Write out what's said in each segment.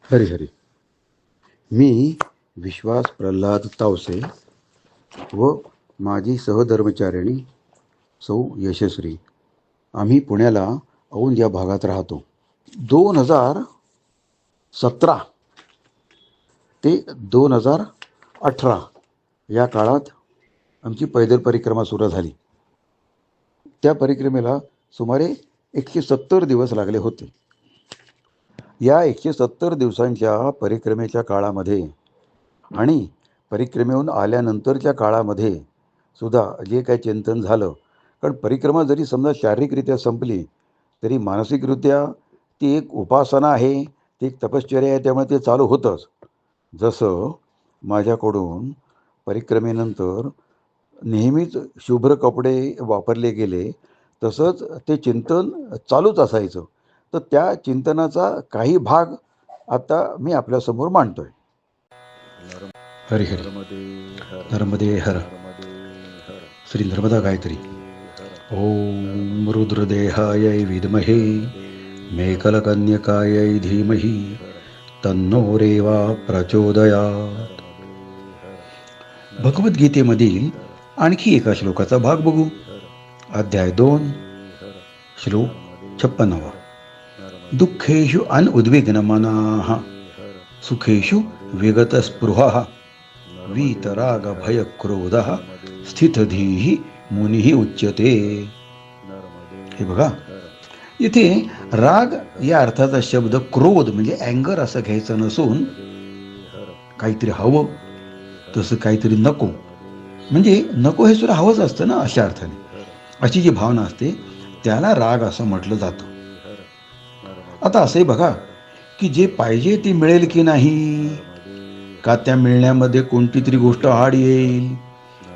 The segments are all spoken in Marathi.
हरी हरी. मी विश्वास प्रल्हाद तावसे व माझी सहधर्मचारिणी सौ यशस्वी, आम्ही पुण्याला औंध या भागात राहतो. 2017 ते 2018 या काळात आमची पैदल परिक्रमा सुरू झाली. त्या परिक्रमेला सुमारे 170 दिवस लागले होते. या 170 दिवसांच्या परिक्रमेच्या काळामध्ये आणि परिक्रमेहून आल्यानंतरच्या काळामध्ये सुद्धा जे काही चिंतन झालं, कारण परिक्रमा जरी समजा शारीरिकरित्या संपली तरी मानसिकरित्या ती एक उपासना आहे, ती एक तपश्चर्या आहे, त्यामुळे ते चालू होतंच. जसं माझ्याकडून परिक्रमेनंतर नेहमीच शुभ्र कपडे वापरले गेले, तसंच ते चिंतन चालूच असायचं. तर त्या चिंतनाचा काही भाग आता मी आपल्यासमोर मांडतोय. हरी हरी. नर्मदे हर. श्री नर्मदा गायत्री. ओम रुद्रदेहाय विद्महे मेखलकन्यकायै धीमहि तन्नो रेवा प्रचोदयात्. भगवद्गीतेमधील आणखी एका श्लोकाचा भाग बघू. अध्याय 2, श्लोक 56. दुःखेषु अनुद्विग्नमनाः सुखेषु विगतस्पृहः वीतरागभयक्रोधः स्थितधीः मुनिः उच्यते. हे बघा, इथे राग या अर्थाचा शब्द क्रोध म्हणजे अँगर असं घ्यायचं नसून काहीतरी हवं, तसं काहीतरी नको, म्हणजे नको हे सुद्धा हवंच असतं ना, अशा अर्थाने अशी जी भावना असते त्याला राग असं म्हटलं जातं. आता असंही बघा की जे पाहिजे ते मिळेल की नाही, का त्या मिळण्यामध्ये कोणती तरी गोष्ट आड येईल,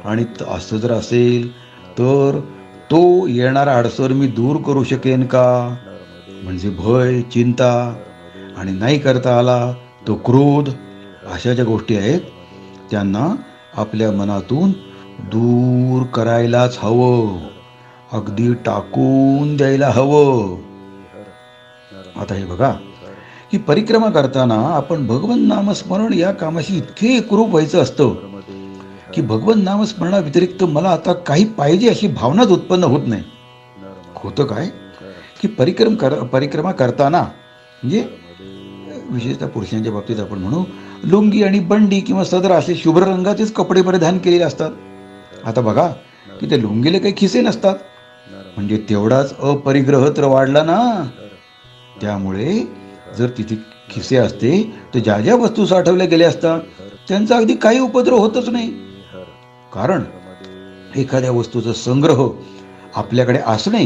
आणि असं जर असेल तर तो येणारा अडसर मी दूर करू शकेन का, म्हणजे भय, चिंता, आणि नाही करता आला तो क्रोध. अशा ज्या गोष्टी आहेत त्यांना आपल्या मनातून दूर करायलाच हवं, अगदी टाकून द्यायला हवं. आता हे बघा की परिक्रमा करताना आपण भगवत नामस्मरण या कामाशी इतके एकरूप व्हायचं असतं की भगवत नामस्मरणा व्यतिरिक्त मला आता काही पाहिजे अशी भावनाच उत्पन्न होत नाही. होतं काय की परिक्रमा करताना, म्हणजे विशेषतः पुरुषांच्या बाबतीत आपण म्हणू, लुंगी आणि बंडी किंवा सदरा असे शुभ्र रंगाचेच कपडे परिधान केलेले असतात. आता बघा की त्या लुंगीला काही खिसे नसतात, म्हणजे तेवढाच अपरिग्रह तर वाढला ना. त्यामुळे जर तिथे खिसे असते तर ज्या ज्या वस्तू साठवल्या गेल्या असतात त्यांचा अगदी काही उपद्रव होतच नाही. कारण एखाद्या वस्तूचा संग्रह आपल्याकडे असणे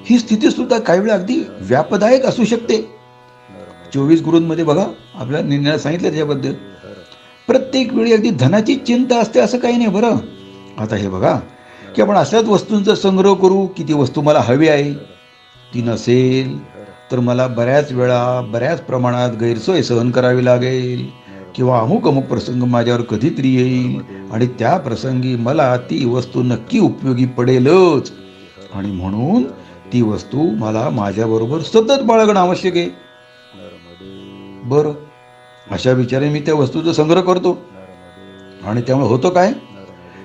ही स्थिती सुद्धा काही वेळा अगदी व्यापदायक असू शकते. 24 गुरूंमध्ये बघा आपल्या निर्णयाला सांगितलं त्याच्याबद्दल. प्रत्येक वेळी अगदी धनाची चिंता असते असं काही नाही बरं. आता हे बघा की आपण अशाच वस्तूंचा संग्रह करू की ती वस्तू मला हवी आहे, ती नसेल तर मला बऱ्याच वेळा बऱ्याच प्रमाणात गैरसोय सहन करावी लागेल, किंवा अमुक अमुक प्रसंग माझ्यावर कधीतरी येईल आणि त्या प्रसंगी मला ती वस्तू नक्की उपयोगी पडेलच, आणि म्हणून ती वस्तू मला माझ्याबरोबर सतत बाळगणं आवश्यक आहे. बरं, अशा विचाराने मी त्या वस्तूचा संग्रह करतो, आणि त्यामुळे होतं काय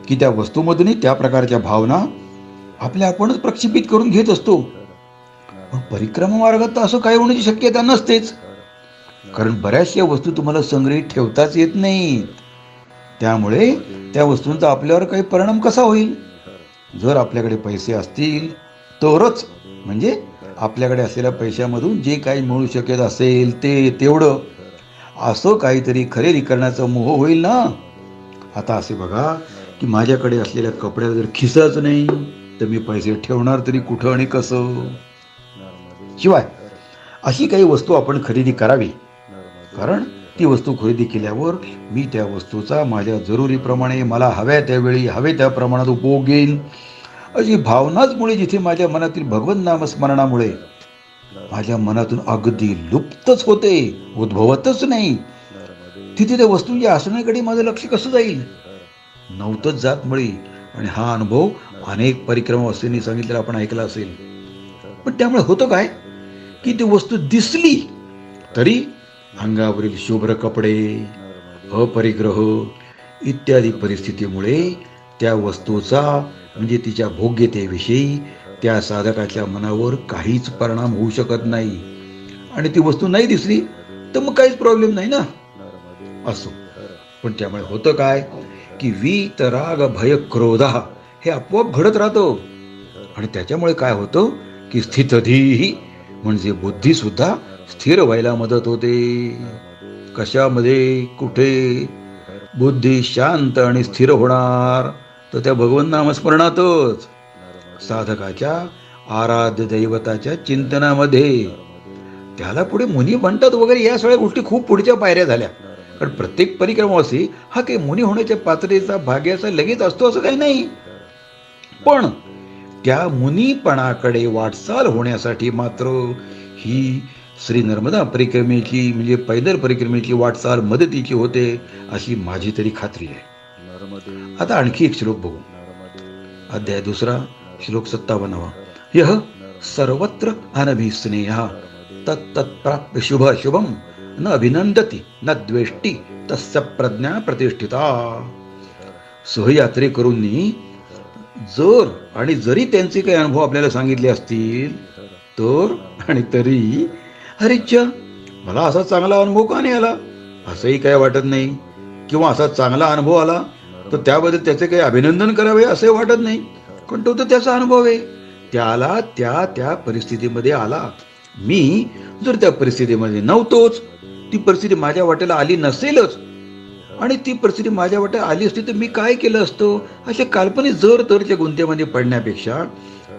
की त्या वस्तूमधूनही त्या प्रकारच्या भावना आपल्या आपणच प्रक्षेपित करून घेत असतो. पण परिक्रमा मार्गात तर असं काही होण्याची शक्यता नसतेच, कारण बऱ्याचशा वस्तू तुम्हाला संग्रहित ठेवताच येत नाहीत. त्यामुळे त्या वस्तूंचा आपल्यावर काही परिणाम कसा होईल. जर आपल्याकडे पैसे असतील तरच, म्हणजे आपल्याकडे असलेल्या पैशामधून जे काही मिळू शकत असेल ते तेवढं, असं काहीतरी खरेदी करण्याचा मोह होईल ना. आता असे बघा की माझ्याकडे असलेल्या कपड्याला जर खिसाच नाही तर मी पैसे ठेवणार तरी कुठं आणि कसं. शिवाय अशी काही वस्तू आपण खरेदी करावी, कारण ती वस्तू खरेदी केल्यावर मी त्या वस्तूचा माझ्या जरुरीप्रमाणे मला हव्या त्यावेळी हवे त्या प्रमाणात उपयोग घेईन, अशी भावनाच मुळे जिथे माझ्या मनातील भगवत नामस्मरणामुळे माझ्या मनातून अगदी लुप्तच होते, उद्भवतच नाही, तिथे त्या वस्तूंच्या असण्याकडे माझं लक्ष कसं जाईल. नव्हतंच जात मुळे. आणि हा अनुभव अनेक परिक्रमा वस्तूंनी सांगितलेला आपण ऐकला असेल. पण त्यामुळे होतं काय की ती वस्तू दिसली तरी अंगावरील शुभ्र कपडे, अपरिग्रह इत्यादी परिस्थितीमुळे त्या वस्तूचा म्हणजे तिच्या भोग्यतेविषयी त्या साधकाच्या मनावर काहीच परिणाम होऊ शकत नाही. आणि ती वस्तू नाही दिसली तर मग काहीच प्रॉब्लेम नाही ना. असो, पण त्यामुळे होतं काय की वीत राग भय क्रोध हे आपोआप घडत राहतो. आणि त्याच्यामुळे काय होतं की स्थितधीही म्हणजे बुद्धी सुद्धा स्थिर व्हायला मदत होते. कशामध्ये? कुठे? बुद्धी शांत आणि स्थिर होणार तर त्या भगवंत नामस्मरणातच, साधकाच्या आराध्य दैवताच्या चिंतनामध्ये. त्याला पुढे मुनी म्हणतात वगैरे, या सगळ्या गोष्टी खूप पुढच्या पायऱ्या झाल्या. कारण प्रत्येक परिक्रमावासी हा काही मुनी होण्याच्या पात्रतेचा भाग्याचा लगेच असतो असं काही नाही. पण त्या मुनीपणाकडे वाटचाल होण्यासाठी मात्र ही श्री नर्मदा परिक्रमेची म्हणजे पैदल परिक्रमेची वाटचाल मदतीची होते अशी माझी तरी खात्री आहे. आता आणखी एक श्लोक बघू. अध्याय 2 श्लोक 57. यह सर्वत्र अनभिस्नेह तत्तत्प्राप्य शुभ शुभम न अभिनंदती न द्वेष्टी तस्य प्रज्ञा प्रतिष्ठिता. सहयात्रेकरूंनी जर आणि जरी त्यांचे काही अनुभव आपल्याला सांगितले असतील तर आणि तरी अरेच्चा मला असा चांगला अनुभव का नाही आला असंही काय वाटत नाही, किंवा असा चांगला अनुभव आला तर त्याबद्दल त्याचे काही अभिनंदन करावे असंही वाटत नाही. कारण तो तर त्याचा अनुभव आहे, त्याला त्या परिस्थितीमध्ये आला. मी जर त्या परिस्थितीमध्ये नव्हतोच, ती परिस्थिती माझ्या वाट्याला आली नसेलच, आणि ती परिस्थिती माझ्या वाट्याला आली असती तर मी काय केलं असतं, अशा काल्पनिक जर तरच्या गुंतेमध्ये पडण्यापेक्षा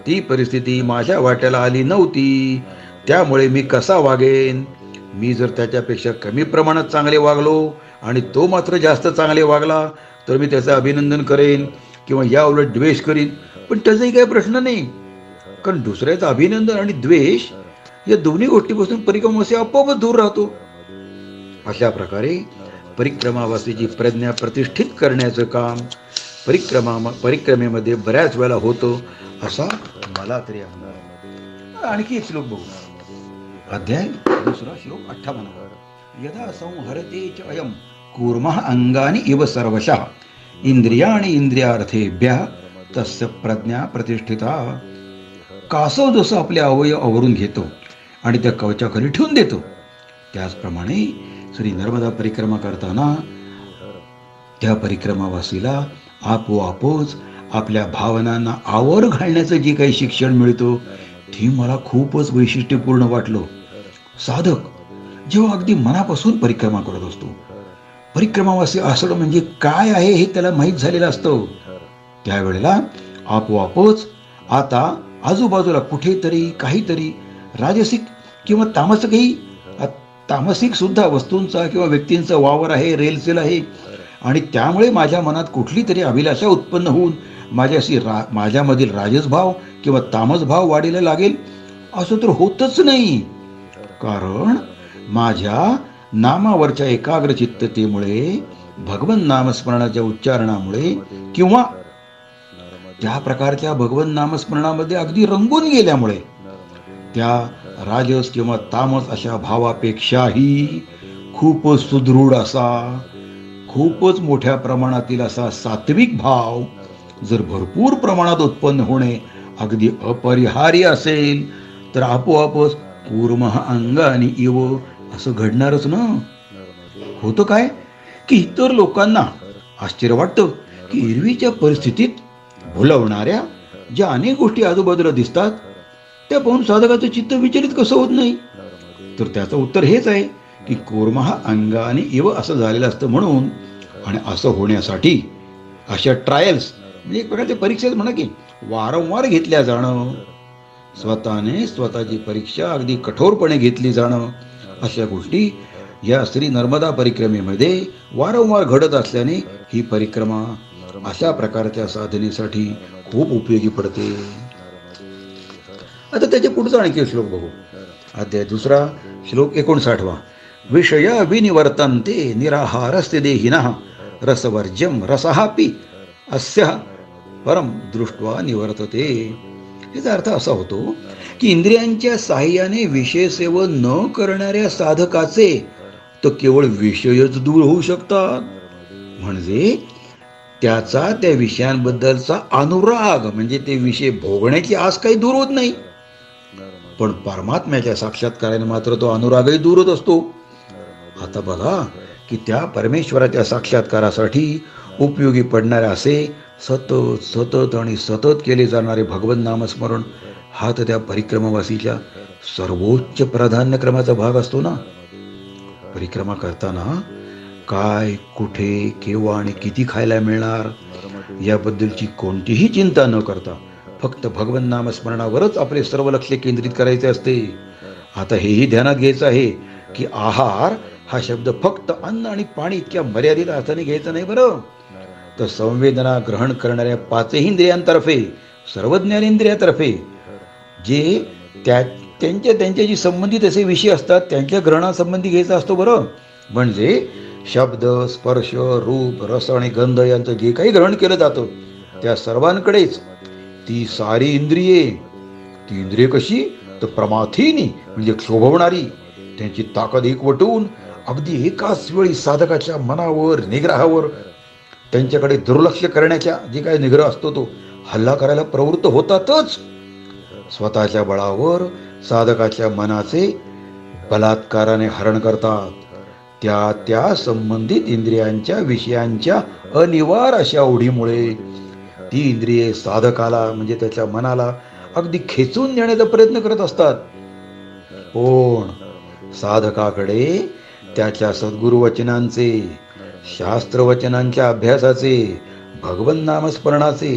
ती परिस्थिती माझ्या वाट्याला आली नव्हती, त्यामुळे मी कसा वागेन. मी जर त्याच्यापेक्षा कमी प्रमाणात चांगले वागलो आणि तो मात्र जास्त चांगले वागला तर मी त्याचं अभिनंदन करेन किंवा या उलट द्वेष करीन. पण त्याचाही काही प्रश्न नाही, कारण दुसऱ्याचं अभिनंदन आणि द्वेष या दोन्ही गोष्टीपासून परिक्रमावासी आपोआपच दूर राहतो. अशा प्रकारे परिक्रमावासीची प्रज्ञा प्रतिष्ठित करण्याचं काम परिक्रमेमध्ये बऱ्याच वेळा होतं असा मला तरी अंदाज. आणखी एक श्लोक बघू. अध्याय 2 श्लोक 58. यदा संहरते च अयम कूर्मः अंगानि इव सर्वशः इंद्रियाणि इंद्रियार्थेभ्यः तस्य प्रज्ञा प्रतिष्ठिता. कासव जसं आपले अवयव आवरून घेतो आणि त्या कवचाखाली ठेवून देतो, त्याचप्रमाणे श्री नर्मदा परिक्रमा करताना त्या परिक्रमावासीला आपोआपच आपल्या भावनांना आवर घालण्याचं जे काही शिक्षण मिळतं ते मला खूपच वैशिष्ट्यपूर्ण वाटलं. साधक जेव्हा अगदी मनापासून परिक्रमा करत असतो, परिक्रमावासी असणं म्हणजे काय आहे हे त्याला माहीत झालेलं असतं, त्यावेळेला आपोआपच आता आजूबाजूला कुठेतरी काहीतरी राजसिक किंवा तामसिक सुद्धा वस्तूंचा किंवा व्यक्तींचा वावर आहे, रेलचेल आहे, आणि त्यामुळे माझ्या मनात कुठली तरी अभिलाषा उत्पन्न होऊन माझ्यामधील राजसभाव किंवा तामसभाव वाढीला लागेल असं तर होतच नाही. कारण माझ्या नामावरच्या एकाग्रचित्ततेमुळे, भगवंत नामस्मरणाच्या उच्चारणामुळे किंवा त्या प्रकारच्या भगवंत नामस्मरणामध्ये अगदी रंगून गेल्यामुळे त्या राजस किंवा तामस अशा भावापेक्षाही खूपच सुदृढ असा, खूपच मोठ्या प्रमाणातील असा सात्विक भाव जर भरपूर प्रमाणात उत्पन्न होणे अगदी अपरिहार्य असेल तर आपोआपच कूर्मः अंगानि इव असं घडणारच ना. होतं काय की इतर लोकांना आश्चर्य वाटतं की एरवीच्या परिस्थितीत भुलवणाऱ्या ज्या अनेक गोष्टी आजूबाजूला दिसतात त्या पाहून साधकाचं चित्त विचलित कसं होत नाही. तर त्याचं उत्तर हेच आहे की कूर्मः अंगानि इव असं झालेलं असतं म्हणून. आणि असं होण्यासाठी अशा ट्रायल्स म्हणजे एक प्रकारच्या परीक्षेत म्हणा की वारंवार घेतल्या जाणं, स्वतःने स्वतःची परीक्षा अगदी कठोरपणे घेतली जाणं, अशा गोष्टी या श्री नर्मदा परिक्रमेमध्ये वारंवार घडत असल्याने ही परिक्रमा अशा प्रकारच्या साधनेसाठी खूप उपयोगी पडते. आता त्याच्या पुढचा आणखी श्लोक बघू. अध्याय 2 श्लोक 59. विषय विनिवर्तन्ते निराहारस्ते देहिनः रसवर्ज्यम रसहापि अस्य परम दृष्ट्वा निवर्तते. याचा अर्थ असा होतो की इंद्रियांच्या साह्याने विषय सेवन न करणाऱ्या साधकाचे तर केवळ विषयच दूर होऊ शकतात. म्हणजे त्याचा त्या विषयांबद्दलचा अनुराग म्हणजे ते विषय भोगण्याची आस काही दूर होत नाही. पण परमात्म्याच्या साक्षात्काराने मात्र तो अनुरागही दूरच असतो. आता बघा की त्या परमेश्वराच्या साक्षात्कारासाठी उपयोगी पडणारे असे सतत सतत आणि सतत केले जाणारे भगवत नामस्मरण हा तर त्या परिक्रमावासीच्या सर्वोच्च प्राधान्यक्रमाचा भाग असतो ना. परिक्रमा करताना काय, कुठे, केव्हा आणि किती खायला मिळणार याबद्दलची कोणतीही चिंता न करता फक्त भगवत नामस्मरणावरच आपले सर्व लक्ष केंद्रित करायचे असते. आता हेही ध्यानात घ्यायचं आहे की आहार हा शब्द फक्त अन्न आणि पाणी इतक्या मर्यादित अर्थाने घ्यायचा नाही बरं. तर संवेदना ग्रहण करणाऱ्या पाचही इंद्रियांतर्फे, सर्व ज्ञानेंद्रियातर्फे जे त्यांच्याशी संबंधित असे विषय असतात त्यांच्या ग्रहणासंबंधी घ्यायचा असतो बरं. म्हणजे शब्द, स्पर्श, रूप, रस आणि गंध यांचं जे काही ग्रहण केलं जातं त्या सर्वांकडेच ती सारी इंद्रिये, ती इंद्रिय कशी तर प्रमाथीनी म्हणजे क्षोभवणारी, त्यांची ताकद एकवटून अगदी एकाच वेळी साधकाच्या मनावर, निग्रहावर, त्यांच्याकडे दुर्लक्ष करण्याच्या जे काही निग्रह असतो तो हल्ला करायला प्रवृत्त होतातच. स्वतःच्या बळावर साधकाच्या मनाचे बलात्काराने हरण करतात. त्या संबंधित इंद्रियांच्या विषयांच्या अनिवार अशा ओढीमुळे ती इंद्रिये साधकाला म्हणजे त्याच्या मनाला अगदी खेचून नेण्याचा प्रयत्न करत असतात. पण साधकाकडे त्याच्या सद्गुरु वचनांचे, शास्त्रवचनांच्या अभ्यासाचे, भगवत नामस्मरणाचे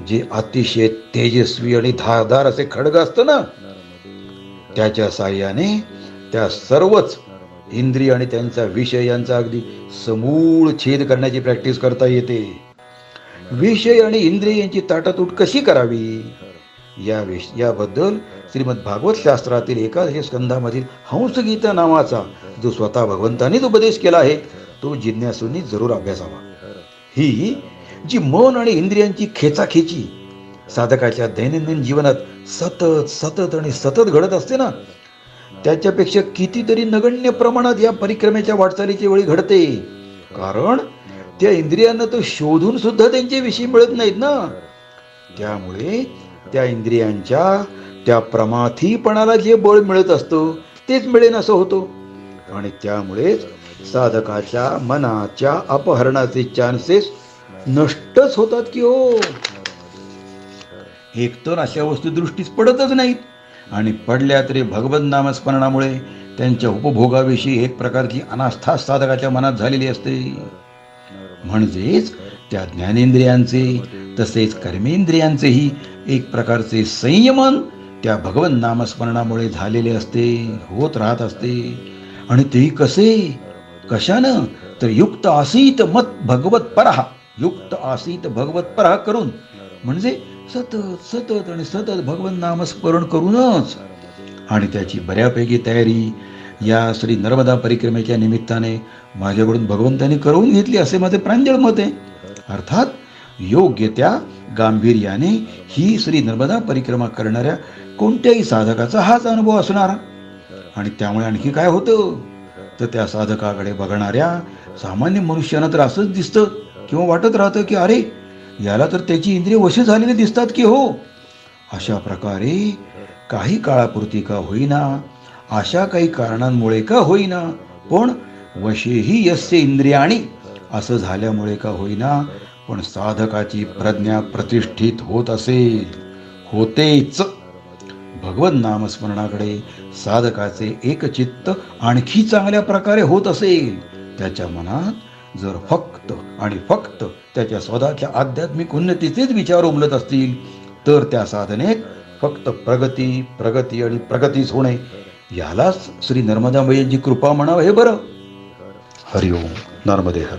जे अतिशय तेजस्वी आणि धारदार असे खड्ग असतं ना, त्याच्या साह्याने त्या सर्वच इंद्रिय आणि त्यांचा विषय यांचा अगदी समूळ छेद करण्याची प्रॅक्टिस करता येते. विषय आणि इंद्रिय यांची ताटातूट कशी करावी याबद्दल श्रीमद भागवत शास्त्रातील 11 स्कंधामधील हंसगीता नावाचा जो स्वतः भगवंतांनीच उपदेश केला आहे तो जिज्ञासूंनी जरूर अभ्यासावा. ही जी मन आणि इंद्रियांची खेचाखेची साधकाच्या दैनंदिन जीवनात सतत सतत आणि सतत घडत असते ना, त्याच्यापेक्षा कितीतरी नगण्य प्रमाणात या परिक्रमेच्या वाटचालीच्या वेळी घडते. कारण त्या इंद्रियांना तर शोधून सुद्धा त्यांचे विषय मिळत नाहीत ना. त्यामुळे त्या इंद्रियांच्या त्या प्रमाथीपणाला जे बळ मिळत असतं तेच मिळेन असं होतं. आणि त्यामुळेच साधकाच्या मनाच्या अपहरणाचे चान्सेस नष्टच होतात की हो. एकतर अशा वस्तू दृष्टीस पडतच नाहीत आणि पडल्या तरी भगवत नामस्मरणामुळे त्यांच्या उपभोगाविषयी एक प्रकारची अनास्था साधकाच्या मनात झालेली असते. म्हणजेच त्या ज्ञानेंद्रियांचे तसेच कर्मेंद्रियांचेही एक प्रकारचे संयमन त्या भगवत नामस्मरणामुळे झालेले असते, होत राहत असते. आणि तेही कसे, कशानं तर युक्त आसीत मत भगवत परहा, युक्त आसीत भगवत परहा करून, म्हणजे सतत सतत आणि सतत भगवत नामस्मरण करूनच. आणि त्याची बऱ्यापैकी तयारी या श्री नर्मदा परिक्रमेच्या निमित्ताने माझ्याकडून भगवंतांनी करून घेतली असे माझे प्रांजळ मत आहे. अर्थात योग्य त्या गांभीर्याने ही श्री नर्मदा परिक्रमा करणाऱ्या कोणत्याही साधकाचा हाच अनुभव असणार. आणि त्यामुळे आणखी काय होतं तर त्या साधकाकडे बघणाऱ्या सामान्य मनुष्यानं तर असंच दिसतं किंवा वाटत राहतं की अरे याला तर त्याची इंद्रिय वश झालेली दिसतात की हो. अशा प्रकारे काही काळापुरती का होईना, अशा काही कारणांमुळे का होईना, पण वशेही यस्य इंद्रियाणी असं झाल्यामुळे का होईना, पण साधकाची प्रज्ञा प्रतिष्ठित होत असेल, होतेच. भगवत नामस्मरणाकडे साधकाचे एकचित्त आणखी चांगल्या प्रकारे होत असेल, त्याच्या मनात जर फक्त आणि फक्त त्याच्या स्वतःच्या आध्यात्मिक उन्नतीचेच विचार उमलत असतील तर त्या साधनेत फक्त प्रगती प्रगती आणि प्रगतीच होणे, यालाच श्री नर्मदामयीची कृपा म्हणावं हे बरं. हरिओम नर्मदे हर.